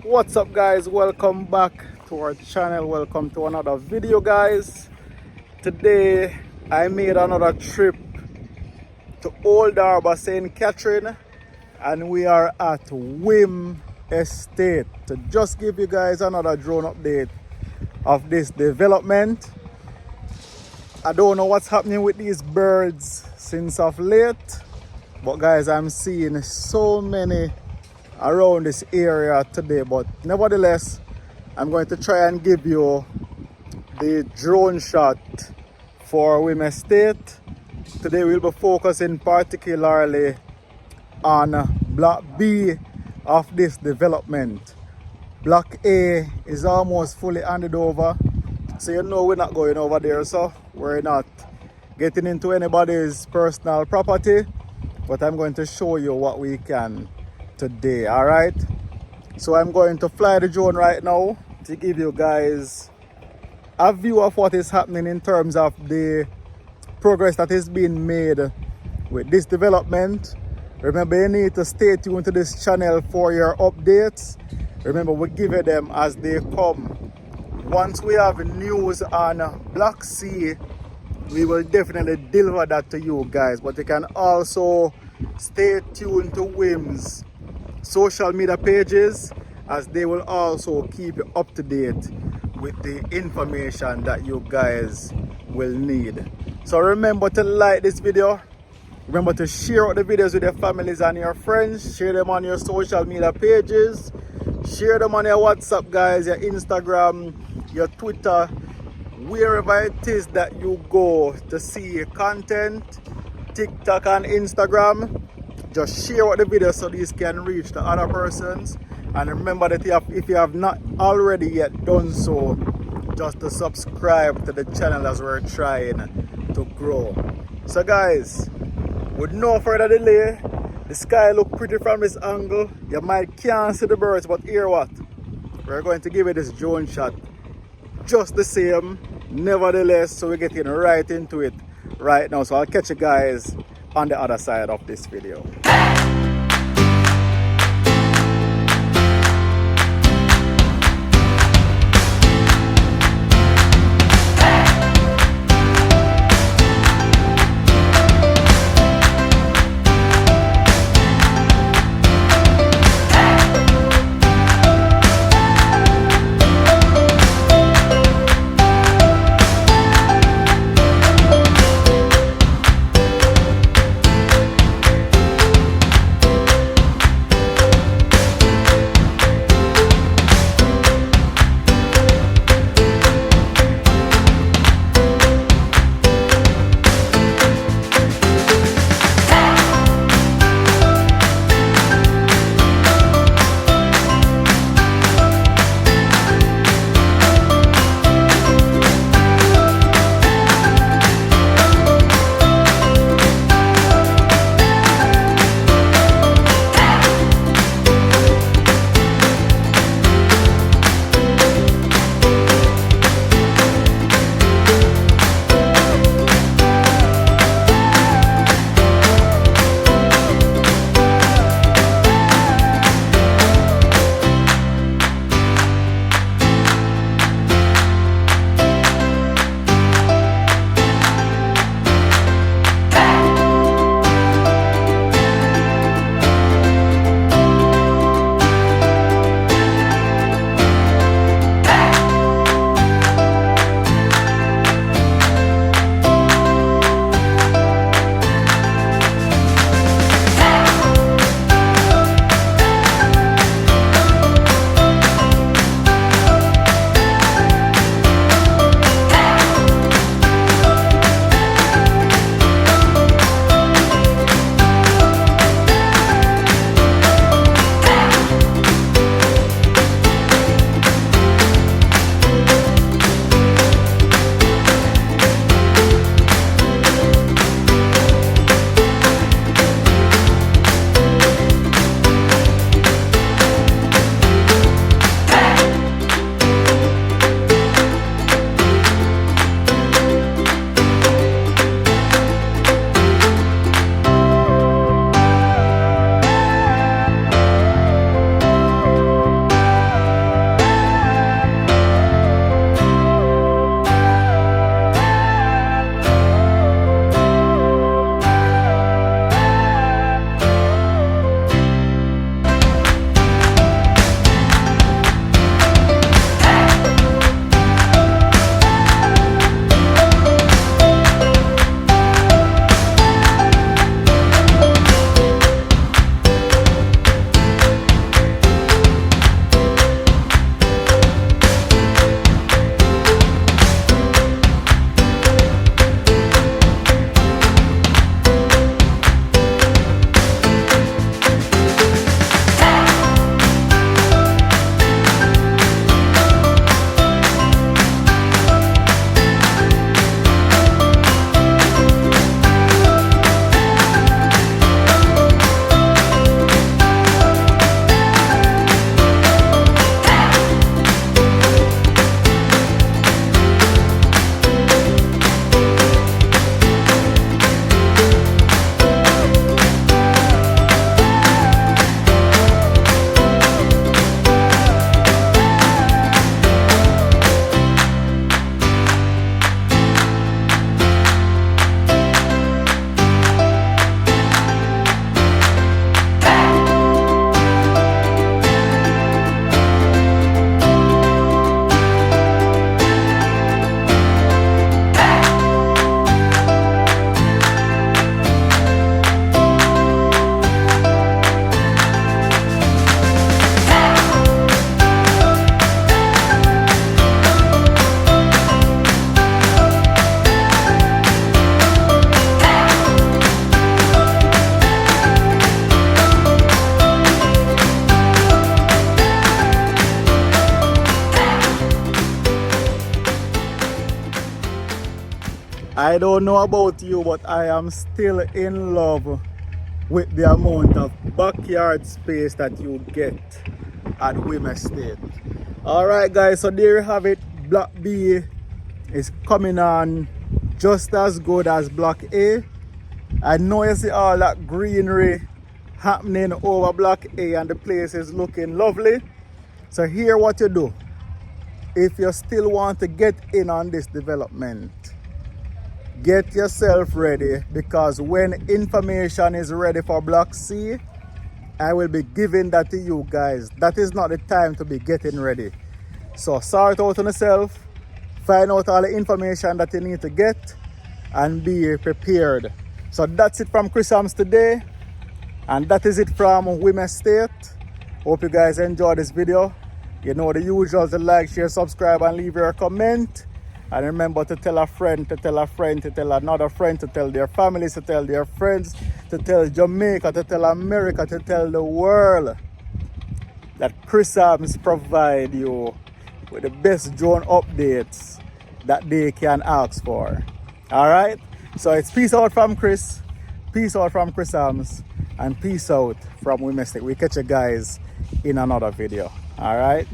What's up guys, welcome back to our channel, welcome to another video guys. Today I made another trip to Old Harbour, St. Catherine, and we are at Whim Estate to just give you guys another drone update of this development. I don't know what's happening with these birds since of late, but guys, I'm seeing so many around this area today. But nevertheless, I'm going to try and give you the drone shot for Whim Estate. Today we'll be focusing particularly on block B of this development. Block A is almost fully handed over, so you know we're not going over there, so we're not getting into anybody's personal property, but I'm going to show you what we can today. All right, so I'm going to fly the drone right now to give you guys a view of what is happening in terms of the progress that is being made with this development. Remember, you need to stay tuned to this channel for your updates. Remember, we give you them as they come. Once we have news on Block C, we will definitely deliver that to you guys. But you can also stay tuned to Whim's social media pages, as they will also keep you up to date with the information that you guys will need. So remember to like this video. Remember to share out the videos with your families and your friends. Share them on your social media pages. Share them on your WhatsApp guys, your Instagram, your Twitter, wherever it is that you go to see content, TikTok and Instagram. Just share out the video so these can reach the other persons. And remember that if you have not already yet done so, just to subscribe to the channel as we're trying to grow. So guys, with no further delay, the sky look pretty from this angle. You might can't see the birds, but hear what? We're going to give it this drone shot just the same, nevertheless. So we're getting right into it right now. So I'll catch you guys on the other side of this video. I don't know about you, but I am still in love with the amount of backyard space that you get at Whim Estate. Alright guys, so there you have it. Block B is coming on just as good as Block A. I know you see all that greenery happening over Block A and the place is looking lovely. So here what you do. If you still want to get in on this development, get yourself ready, because when information is ready for Block C, I will be giving that to you guys. That is not the time to be getting ready. So sort out on yourself, find out all the information that you need to get, and be prepared. So that's it from ChriSamz today, and that is it from Whim Estate. Hope you guys enjoyed this video. You know the usual, to like, share, subscribe, and leave your comment. And remember to tell a friend, to tell a friend, to tell another friend, to tell their families, to tell their friends, to tell Jamaica, to tell America, to tell the world that ChriSamz provide you with the best drone updates that they can ask for. Alright? So it's peace out from Chris, peace out from ChriSamz, and peace out from Whim Estates. We catch you guys in another video. Alright?